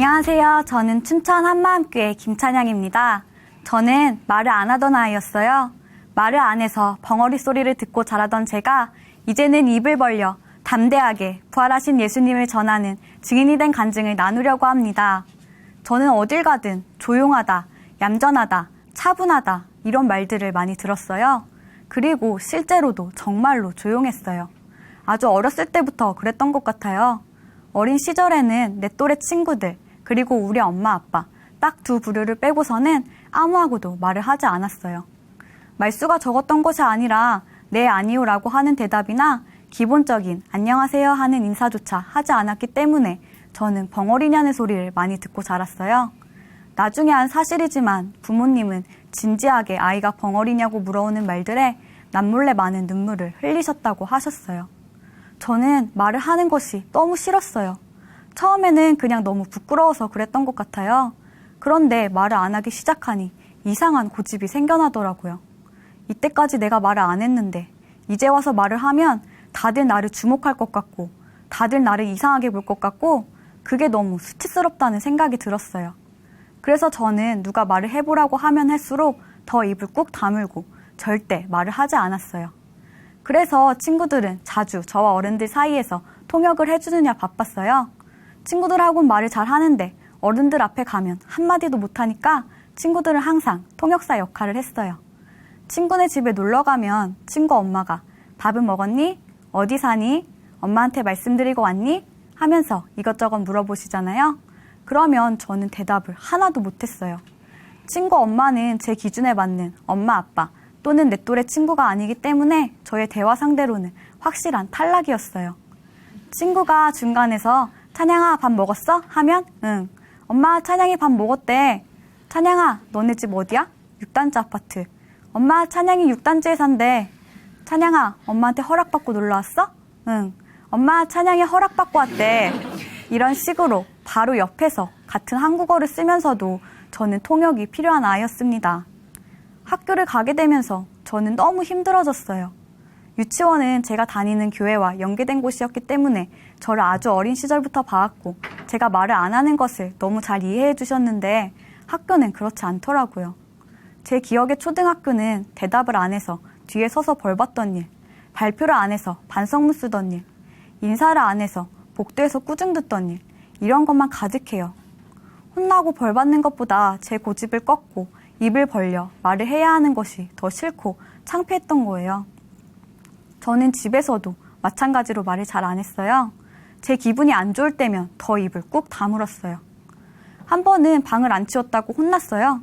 안녕하세요. 저는 춘천 한마음교회 김찬양입니다. 저는 말을 안 하던 아이였어요. 말을 안 해서 벙어리 소리를 듣고 자라던 제가 이제는 입을 벌려 담대하게 부활하신 예수님을 전하는 증인이 된 간증을 나누려고 합니다. 저는 어딜 가든 조용하다, 얌전하다, 차분하다 이런 말들을 많이 들었어요. 그리고 실제로도 정말로 조용했어요. 아주 어렸을 때부터 그랬던 것 같아요. 어린 시절에는 내 또래 친구들, 그리고 우리 엄마 아빠 딱 두 부류를 빼고서는 아무하고도 말을 하지 않았어요. 말수가 적었던 것이 아니라 네 아니요라고 하는 대답이나 기본적인 안녕하세요 하는 인사조차 하지 않았기 때문에 저는 벙어리냐는 소리를 많이 듣고 자랐어요. 나중에 한 사실이지만 부모님은 진지하게 아이가 벙어리냐고 물어오는 말들에 남몰래 많은 눈물을 흘리셨다고 하셨어요. 저는 말을 하는 것이 너무 싫었어요. 처음에는 그냥 너무 부끄러워서 그랬던 것 같아요. 그런데 말을 안 하기 시작하니 이상한 고집이 생겨나더라고요. 이때까지 내가 말을 안 했는데 이제 와서 말을 하면 다들 나를 주목할 것 같고 다들 나를 이상하게 볼 것 같고 그게 너무 수치스럽다는 생각이 들었어요. 그래서 저는 누가 말을 해보라고 하면 할수록 더 입을 꾹 다물고 절대 말을 하지 않았어요. 그래서 친구들은 자주 저와 어른들 사이에서 통역을 해주느냐 바빴어요. 친구들하고는 말을 잘 하는데 어른들 앞에 가면 한마디도 못하니까 친구들은 항상 통역사 역할을 했어요. 친구네 집에 놀러 가면 친구 엄마가 밥은 먹었니? 어디 사니? 엄마한테 말씀드리고 왔니? 하면서 이것저것 물어보시잖아요. 그러면 저는 대답을 하나도 못했어요. 친구 엄마는 제 기준에 맞는 엄마 아빠 또는 내 또래 친구가 아니기 때문에 저의 대화 상대로는 확실한 탈락이었어요. 친구가 중간에서 찬양아 밥 먹었어? 하면 응. 엄마 찬양이 밥 먹었대. 찬양아 너네 집 어디야? 6단지 아파트. 엄마 찬양이 6단지에 산대. 찬양아 엄마한테 허락받고 놀러 왔어? 응. 엄마 찬양이 허락받고 왔대. 이런 식으로 바로 옆에서 같은 한국어를 쓰면서도 저는 통역이 필요한 아이였습니다. 학교를 가게 되면서 저는 너무 힘들어졌어요. 유치원은 제가 다니는 교회와 연계된 곳이었기 때문에 저를 아주 어린 시절부터 봐왔고 제가 말을 안 하는 것을 너무 잘 이해해 주셨는데 학교는 그렇지 않더라고요. 제 기억의 초등학교는 대답을 안 해서 뒤에 서서 벌 받던 일, 발표를 안 해서 반성문 쓰던 일, 인사를 안 해서 복도에서 꾸중 듣던 일, 이런 것만 가득해요. 혼나고 벌 받는 것보다 제 고집을 꺾고 입을 벌려 말을 해야 하는 것이 더 싫고 창피했던 거예요. 저는 집에서도 마찬가지로 말을 잘 안 했어요. 제 기분이 안 좋을 때면 더 입을 꾹 다물었어요. 한 번은 방을 안 치웠다고 혼났어요.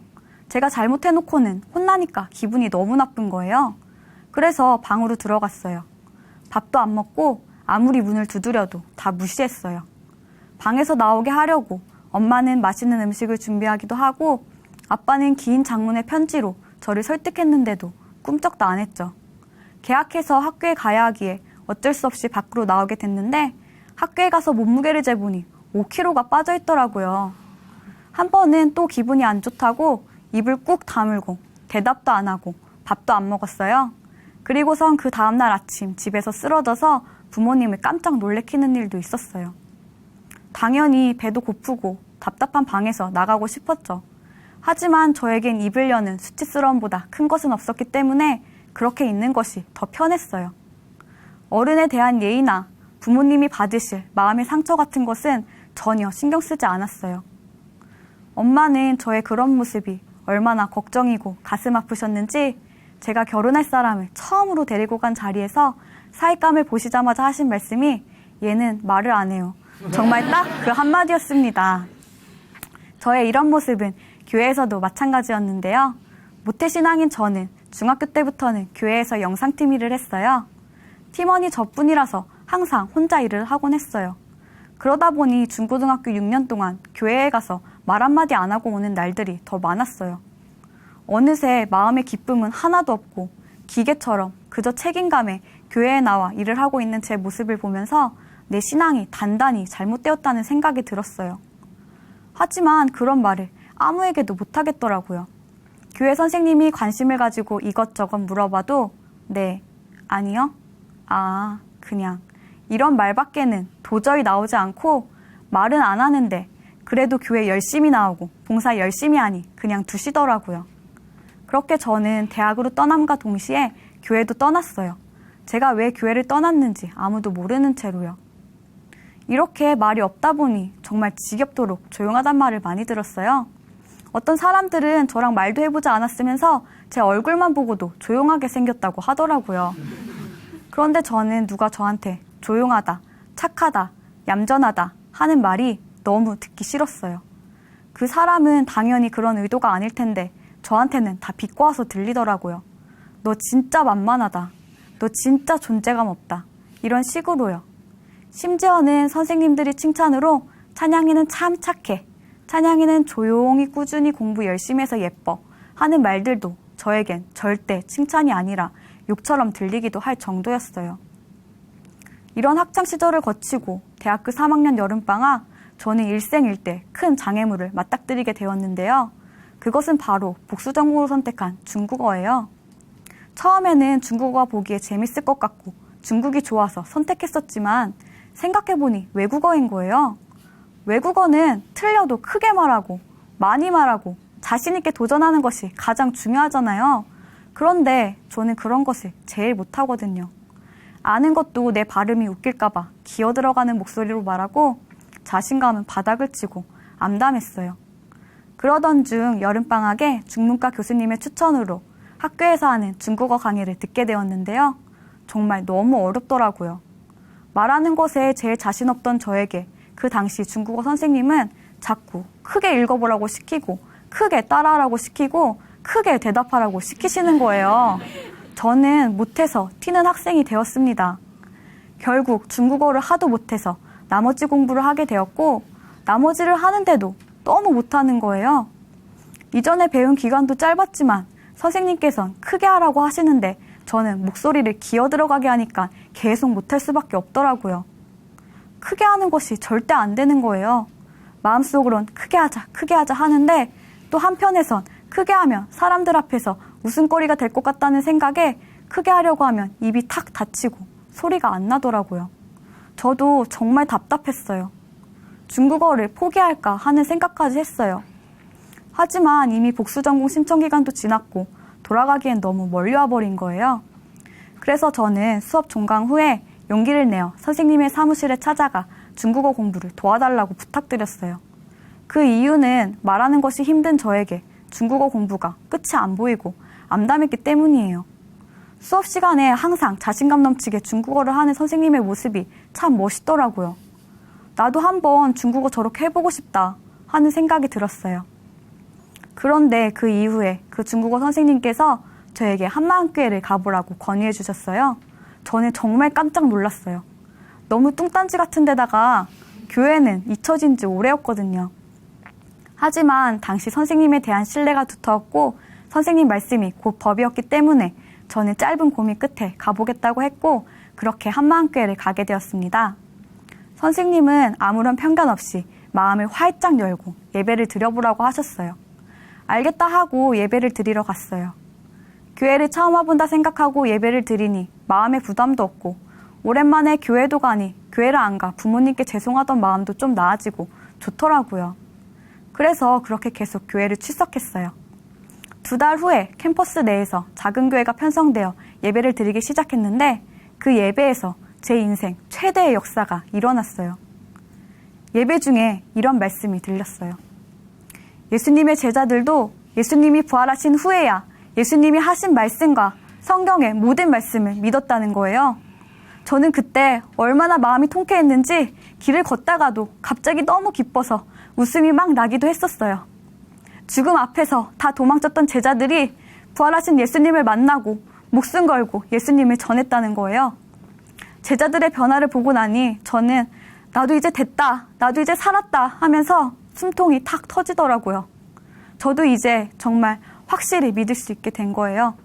제가 잘못해놓고는 혼나니까 기분이 너무 나쁜 거예요. 그래서 방으로 들어갔어요. 밥도 안 먹고 아무리 문을 두드려도 다 무시했어요. 방에서 나오게 하려고 엄마는 맛있는 음식을 준비하기도 하고 아빠는 긴 장문의 편지로 저를 설득했는데도 꿈쩍도 안 했죠. 개학해서 학교에 가야 하기에 어쩔 수 없이 밖으로 나오게 됐는데 학교에 가서 몸무게를 재보니 5kg가 빠져 있더라고요. 한 번은 또 기분이 안 좋다고 입을 꾹 다물고 대답도 안 하고 밥도 안 먹었어요. 그리고선 그 다음날 아침 집에서 쓰러져서 부모님을 깜짝 놀래키는 일도 있었어요. 당연히 배도 고프고 답답한 방에서 나가고 싶었죠. 하지만 저에겐 입을 여는 수치스러움보다 큰 것은 없었기 때문에 그렇게 있는 것이 더 편했어요. 어른에 대한 예의나 부모님이 받으실 마음의 상처 같은 것은 전혀 신경 쓰지 않았어요. 엄마는 저의 그런 모습이 얼마나 걱정이고 가슴 아프셨는지 제가 결혼할 사람을 처음으로 데리고 간 자리에서 사윗감을 보시자마자 하신 말씀이 얘는 말을 안 해요. 정말 딱 그 한마디였습니다. 저의 이런 모습은 교회에서도 마찬가지였는데요. 모태신앙인 저는 중학교 때부터는 교회에서 영상팀 일을 했어요. 팀원이 저뿐이라서 항상 혼자 일을 하곤 했어요. 그러다 보니 중고등학교 6년 동안 교회에 가서 말 한마디 안 하고 오는 날들이 더 많았어요. 어느새 마음의 기쁨은 하나도 없고 기계처럼 그저 책임감에 교회에 나와 일을 하고 있는 제 모습을 보면서 내 신앙이 단단히 잘못되었다는 생각이 들었어요. 하지만 그런 말을 아무에게도 못하겠더라고요. 교회 선생님이 관심을 가지고 이것저것 물어봐도 네, 아니요, 아, 그냥 이런 말밖에는 도저히 나오지 않고 말은 안 하는데 그래도 교회 열심히 나오고 봉사 열심히 하니 그냥 두시더라고요. 그렇게 저는 대학으로 떠남과 동시에 교회도 떠났어요. 제가 왜 교회를 떠났는지 아무도 모르는 채로요. 이렇게 말이 없다 보니 정말 지겹도록 조용하단 말을 많이 들었어요. 어떤 사람들은 저랑 말도 해보지 않았으면서 제 얼굴만 보고도 조용하게 생겼다고 하더라고요. 그런데 저는 누가 저한테 조용하다, 착하다, 얌전하다 하는 말이 너무 듣기 싫었어요. 그 사람은 당연히 그런 의도가 아닐 텐데 저한테는 다 비꼬아서 들리더라고요. 너 진짜 만만하다. 너 진짜 존재감 없다. 이런 식으로요. 심지어는 선생님들이 칭찬으로 찬양이는 참 착해. 찬양이는 조용히 꾸준히 공부 열심히 해서 예뻐. 하는 말들도 저에겐 절대 칭찬이 아니라 욕처럼 들리기도 할 정도였어요. 이런 학창시절을 거치고 대학교 3학년 여름방학, 저는 일생일대 큰 장애물을 맞닥뜨리게 되었는데요. 그것은 바로 복수전공으로 선택한 중국어예요. 처음에는 중국어가 보기에 재밌을 것 같고 중국이 좋아서 선택했었지만 생각해보니 외국어인 거예요. 외국어는 틀려도 크게 말하고 많이 말하고 자신 있게 도전하는 것이 가장 중요하잖아요. 그런데 저는 그런 것을 제일 못하거든요. 아는 것도 내 발음이 웃길까봐 기어들어가는 목소리로 말하고 자신감은 바닥을 치고 암담했어요. 그러던 중 여름방학에 중문과 교수님의 추천으로 학교에서 하는 중국어 강의를 듣게 되었는데요. 정말 너무 어렵더라고요. 말하는 것에 제일 자신 없던 저에게 그 당시 중국어 선생님은 자꾸 크게 읽어보라고 시키고 크게 따라하라고 시키고 크게 대답하라고 시키시는 거예요. 저는 못해서 튀는 학생이 되었습니다. 결국 중국어를 하도 못해서 나머지 공부를 하게 되었고 나머지를 하는데도 너무 못하는 거예요. 이전에 배운 기간도 짧았지만 선생님께서는 크게 하라고 하시는데 저는 목소리를 기어 들어가게 하니까 계속 못할 수밖에 없더라고요. 크게 하는 것이 절대 안 되는 거예요. 마음속으론 크게 하자 하는데 또 한편에선 크게 하면 사람들 앞에서 웃음거리가 될 것 같다는 생각에 크게 하려고 하면 입이 탁 닫히고 소리가 안 나더라고요. 저도 정말 답답했어요. 중국어를 포기할까 하는 생각까지 했어요. 하지만 이미 복수전공 신청 기간도 지났고 돌아가기엔 너무 멀리 와버린 거예요. 그래서 저는 수업 종강 후에 용기를 내어 선생님의 사무실에 찾아가 중국어 공부를 도와달라고 부탁드렸어요. 그 이유는 말하는 것이 힘든 저에게 중국어 공부가 끝이 안 보이고 암담했기 때문이에요. 수업 시간에 항상 자신감 넘치게 중국어를 하는 선생님의 모습이 참 멋있더라고요. 나도 한번 중국어 저렇게 해보고 싶다 하는 생각이 들었어요. 그런데 그 이후에 그 중국어 선생님께서 저에게 한마음교회를 가보라고 권유해 주셨어요. 저는 정말 깜짝 놀랐어요. 너무 뚱딴지 같은 데다가 교회는 잊혀진 지 오래였거든요. 하지만 당시 선생님에 대한 신뢰가 두터웠고 선생님 말씀이 곧 법이었기 때문에 저는 짧은 고민 끝에 가보겠다고 했고 그렇게 한마음교회를 가게 되었습니다. 선생님은 아무런 편견 없이 마음을 활짝 열고 예배를 드려보라고 하셨어요. 알겠다 하고 예배를 드리러 갔어요. 교회를 처음 와본다 생각하고 예배를 드리니 마음에 부담도 없고 오랜만에 교회도 가니 교회를 안 가 부모님께 죄송하던 마음도 좀 나아지고 좋더라고요. 그래서 그렇게 계속 교회를 출석했어요. 2달 후에 캠퍼스 내에서 작은 교회가 편성되어 예배를 드리기 시작했는데 그 예배에서 제 인생 최대의 역사가 일어났어요. 예배 중에 이런 말씀이 들렸어요. 예수님의 제자들도 예수님이 부활하신 후에야 예수님이 하신 말씀과 성경의 모든 말씀을 믿었다는 거예요. 저는 그때 얼마나 마음이 통쾌했는지 길을 걷다가도 갑자기 너무 기뻐서 웃음이 막 나기도 했었어요. 죽음 앞에서 다 도망쳤던 제자들이 부활하신 예수님을 만나고 목숨 걸고 예수님을 전했다는 거예요. 제자들의 변화를 보고 나니 저는 나도 이제 됐다, 나도 이제 살았다 하면서 숨통이 탁 터지더라고요. 저도 이제 정말 확실히 믿을 수 있게 된 거예요.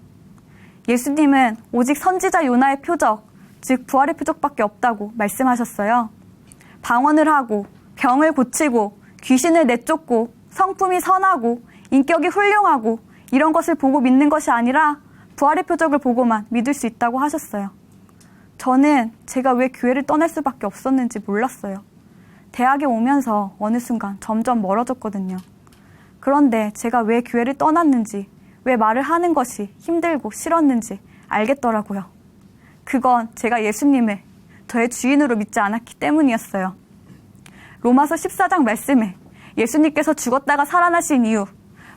예수님은 오직 선지자 요나의 표적, 즉 부활의 표적밖에 없다고 말씀하셨어요. 방언을 하고 병을 고치고 귀신을 내쫓고 성품이 선하고 인격이 훌륭하고 이런 것을 보고 믿는 것이 아니라 부활의 표적을 보고만 믿을 수 있다고 하셨어요. 저는 제가 왜 교회를 떠날 수밖에 없었는지 몰랐어요. 대학에 오면서 어느 순간 점점 멀어졌거든요. 그런데 제가 왜 교회를 떠났는지, 왜 말을 하는 것이 힘들고 싫었는지 알겠더라고요. 그건 제가 예수님을 저의 주인으로 믿지 않았기 때문이었어요. 로마서 14장 말씀에 예수님께서 죽었다가 살아나신 이유,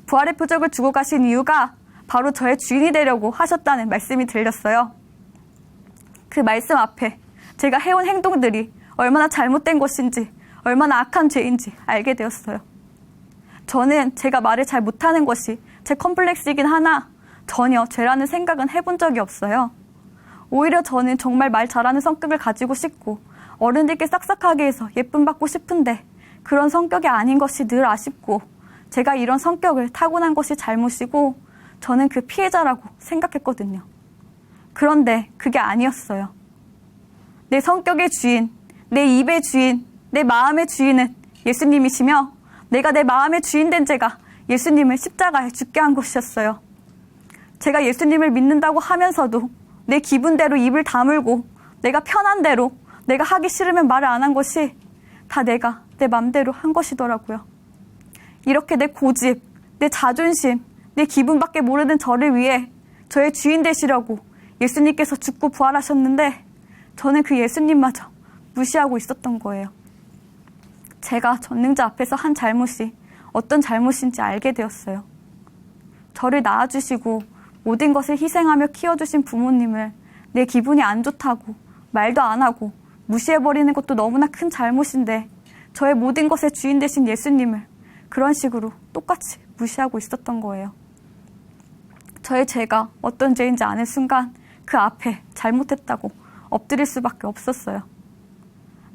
부활의 표적을 주고 가신 이유가 바로 저의 주인이 되려고 하셨다는 말씀이 들렸어요. 그 말씀 앞에 제가 해온 행동들이 얼마나 잘못된 것인지, 얼마나 악한 죄인지 알게 되었어요. 저는 제가 말을 잘 못하는 것이 제 컴플렉스이긴 하나 전혀 죄라는 생각은 해본 적이 없어요. 오히려 저는 정말 말 잘하는 성격을 가지고 싶고 어른들께 싹싹하게 해서 예쁨 받고 싶은데 그런 성격이 아닌 것이 늘 아쉽고 제가 이런 성격을 타고난 것이 잘못이고 저는 그 피해자라고 생각했거든요. 그런데 그게 아니었어요. 내 성격의 주인, 내 입의 주인, 내 마음의 주인은 예수님이시며 내가 내 마음의 주인 된 제가 예수님을 십자가에 죽게 한 것이었어요. 제가 예수님을 믿는다고 하면서도 내 기분대로 입을 다물고 내가 편한 대로 내가 하기 싫으면 말을 안 한 것이 다 내가 내 맘대로 한 것이더라고요. 이렇게 내 고집, 내 자존심, 내 기분밖에 모르는 저를 위해 저의 주인 되시려고 예수님께서 죽고 부활하셨는데 저는 그 예수님마저 무시하고 있었던 거예요. 제가 전능자 앞에서 한 잘못이 어떤 잘못인지 알게 되었어요. 저를 낳아주시고 모든 것을 희생하며 키워주신 부모님을 내 기분이 안 좋다고 말도 안 하고 무시해버리는 것도 너무나 큰 잘못인데 저의 모든 것의 주인 되신 예수님을 그런 식으로 똑같이 무시하고 있었던 거예요. 저의 죄가 어떤 죄인지 아는 순간 그 앞에 잘못했다고 엎드릴 수밖에 없었어요.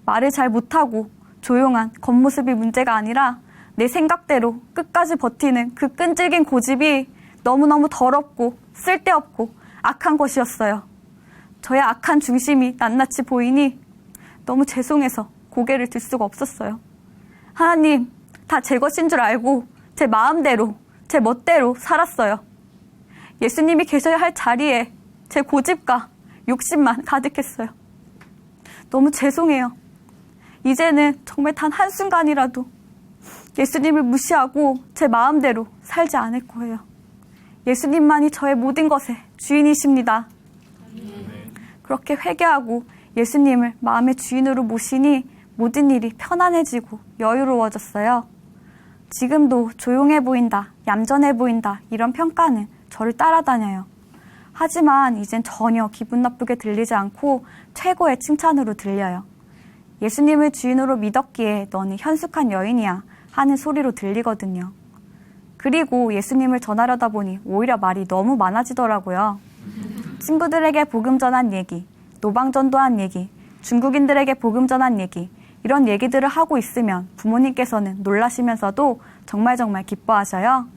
말을 잘 못하고 조용한 겉모습이 문제가 아니라 내 생각대로 끝까지 버티는 그 끈질긴 고집이 너무너무 더럽고 쓸데없고 악한 것이었어요. 저의 악한 중심이 낱낱이 보이니 너무 죄송해서 고개를 들 수가 없었어요. 하나님, 다 제 것인 줄 알고 제 마음대로, 제 멋대로 살았어요. 예수님이 계셔야 할 자리에 제 고집과 욕심만 가득했어요. 너무 죄송해요. 이제는 정말 단 한순간이라도 예수님을 무시하고 제 마음대로 살지 않을 거예요. 예수님만이 저의 모든 것의 주인이십니다. 그렇게 회개하고 예수님을 마음의 주인으로 모시니 모든 일이 편안해지고 여유로워졌어요. 지금도 조용해 보인다, 얌전해 보인다 이런 평가는 저를 따라다녀요. 하지만 이젠 전혀 기분 나쁘게 들리지 않고 최고의 칭찬으로 들려요. 예수님을 주인으로 믿었기에 너는 현숙한 여인이야 하는 소리로 들리거든요. 그리고 예수님을 전하려다 보니 오히려 말이 너무 많아지더라고요. 친구들에게 복음 전한 얘기, 노방전도한 얘기, 중국인들에게 복음 전한 얘기, 이런 얘기들을 하고 있으면 부모님께서는 놀라시면서도 정말 기뻐하셔요.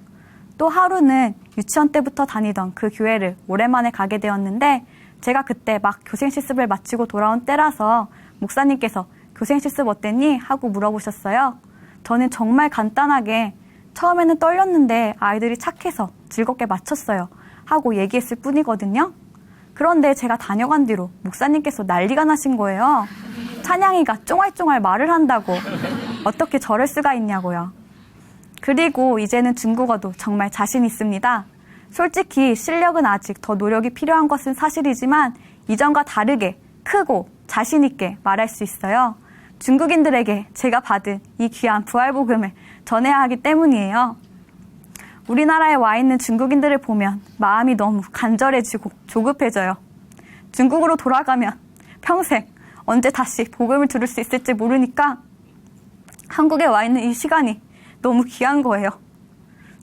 또 하루는 유치원 때부터 다니던 그 교회를 오랜만에 가게 되었는데 제가 그때 막 교생 실습을 마치고 돌아온 때라서 목사님께서 교생 실습 어땠니? 하고 물어보셨어요. 저는 정말 간단하게 처음에는 떨렸는데 아이들이 착해서 즐겁게 마쳤어요 하고 얘기했을 뿐이거든요. 그런데 제가 다녀간 뒤로 목사님께서 난리가 나신 거예요. 찬양이가 쫑알쫑알 말을 한다고 어떻게 저럴 수가 있냐고요. 그리고 이제는 중국어도 정말 자신 있습니다. 솔직히 실력은 아직 더 노력이 필요한 것은 사실이지만 이전과 다르게 크고 자신 있게 말할 수 있어요. 중국인들에게 제가 받은 이 귀한 부활복음을 전해야 하기 때문이에요. 우리나라에 와 있는 중국인들을 보면 마음이 너무 간절해지고 조급해져요. 중국으로 돌아가면 평생 언제 다시 복음을 들을 수 있을지 모르니까 한국에 와 있는 이 시간이 너무 귀한 거예요.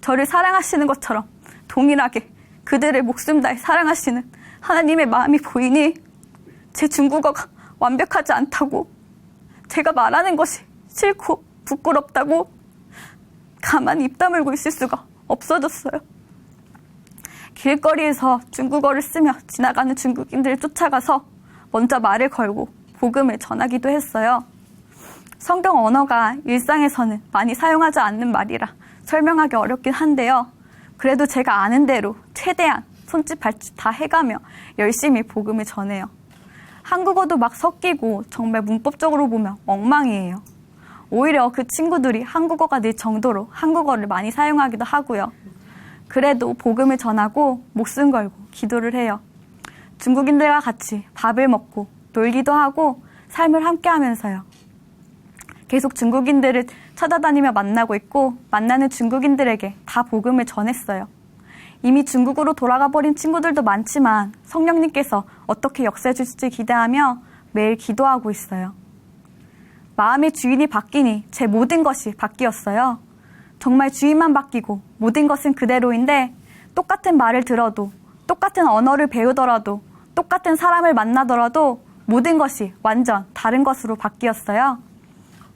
저를 사랑하시는 것처럼 동일하게 그들을 목숨 다해 사랑하시는 하나님의 마음이 보이니 제 중국어가 완벽하지 않다고, 제가 말하는 것이 싫고 부끄럽다고 가만히 입 다물고 있을 수가 없어졌어요. 길거리에서 중국어를 쓰며 지나가는 중국인들을 쫓아가서 먼저 말을 걸고 복음을 전하기도 했어요. 성경 언어가 일상에서는 많이 사용하지 않는 말이라 설명하기 어렵긴 한데요. 그래도 제가 아는 대로 최대한 손짓 발짓 다 해가며 열심히 복음을 전해요. 한국어도 막 섞이고 정말 문법적으로 보면 엉망이에요. 오히려 그 친구들이 한국어가 늘 정도로 한국어를 많이 사용하기도 하고요. 그래도 복음을 전하고 목숨 걸고 기도를 해요. 중국인들과 같이 밥을 먹고 놀기도 하고 삶을 함께 하면서요. 계속 중국인들을 찾아다니며 만나고 있고 만나는 중국인들에게 다 복음을 전했어요. 이미 중국으로 돌아가 버린 친구들도 많지만 성령님께서 어떻게 역사해 주실지 기대하며 매일 기도하고 있어요. 마음의 주인이 바뀌니 제 모든 것이 바뀌었어요. 정말 주인만 바뀌고 모든 것은 그대로인데 똑같은 말을 들어도 똑같은 언어를 배우더라도 똑같은 사람을 만나더라도 모든 것이 완전 다른 것으로 바뀌었어요.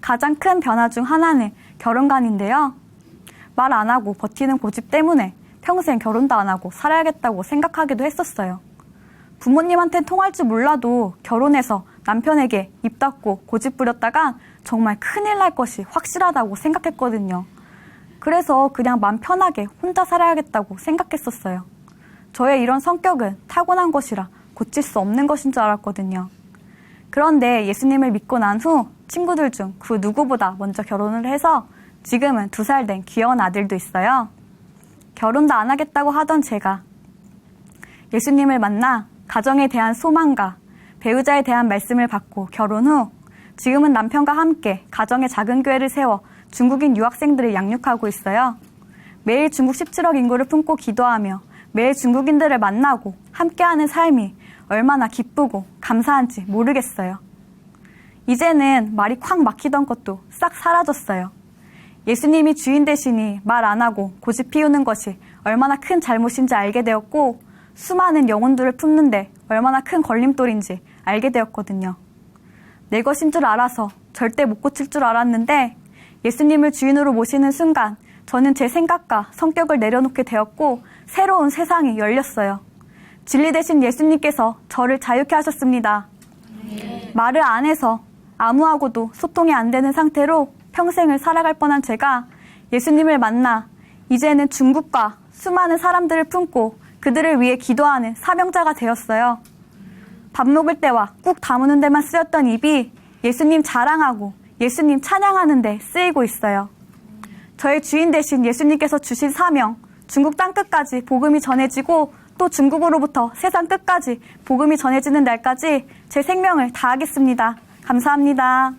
가장 큰 변화 중 하나는 결혼관인데요. 말 안 하고 버티는 고집 때문에 평생 결혼도 안 하고 살아야겠다고 생각하기도 했었어요. 부모님한테 통할 줄 몰라도 결혼해서 남편에게 입 닫고 고집 부렸다간 정말 큰일 날 것이 확실하다고 생각했거든요. 그래서 그냥 맘 편하게 혼자 살아야겠다고 생각했었어요. 저의 이런 성격은 타고난 것이라 고칠 수 없는 것인 줄 알았거든요. 그런데 예수님을 믿고 난 후 친구들 중 그 누구보다 먼저 결혼을 해서 지금은 2살 된 귀여운 아들도 있어요. 결혼도 안 하겠다고 하던 제가 예수님을 만나 가정에 대한 소망과 배우자에 대한 말씀을 받고 결혼 후 지금은 남편과 함께 가정의 작은 교회를 세워 중국인 유학생들을 양육하고 있어요. 매일 중국 17억 인구를 품고 기도하며 매일 중국인들을 만나고 함께하는 삶이 얼마나 기쁘고 감사한지 모르겠어요. 이제는 말이 콱 막히던 것도 싹 사라졌어요. 예수님이 주인 되시니 말 안 하고 고집 피우는 것이 얼마나 큰 잘못인지 알게 되었고 수많은 영혼들을 품는데 얼마나 큰 걸림돌인지 알게 되었거든요. 내 것인 줄 알아서 절대 못 고칠 줄 알았는데 예수님을 주인으로 모시는 순간 저는 제 생각과 성격을 내려놓게 되었고 새로운 세상이 열렸어요. 진리 되신 예수님께서 저를 자유케 하셨습니다. 말을 안 해서 아무하고도 소통이 안 되는 상태로 평생을 살아갈 뻔한 제가 예수님을 만나 이제는 중국과 수많은 사람들을 품고 그들을 위해 기도하는 사명자가 되었어요. 밥 먹을 때와 꾹 다무는 데만 쓰였던 입이 예수님 자랑하고 예수님 찬양하는 데 쓰이고 있어요. 저의 주인 되신 예수님께서 주신 사명, 중국 땅끝까지 복음이 전해지고 또 중국으로부터 세상 끝까지 복음이 전해지는 날까지 제 생명을 다하겠습니다. 감사합니다.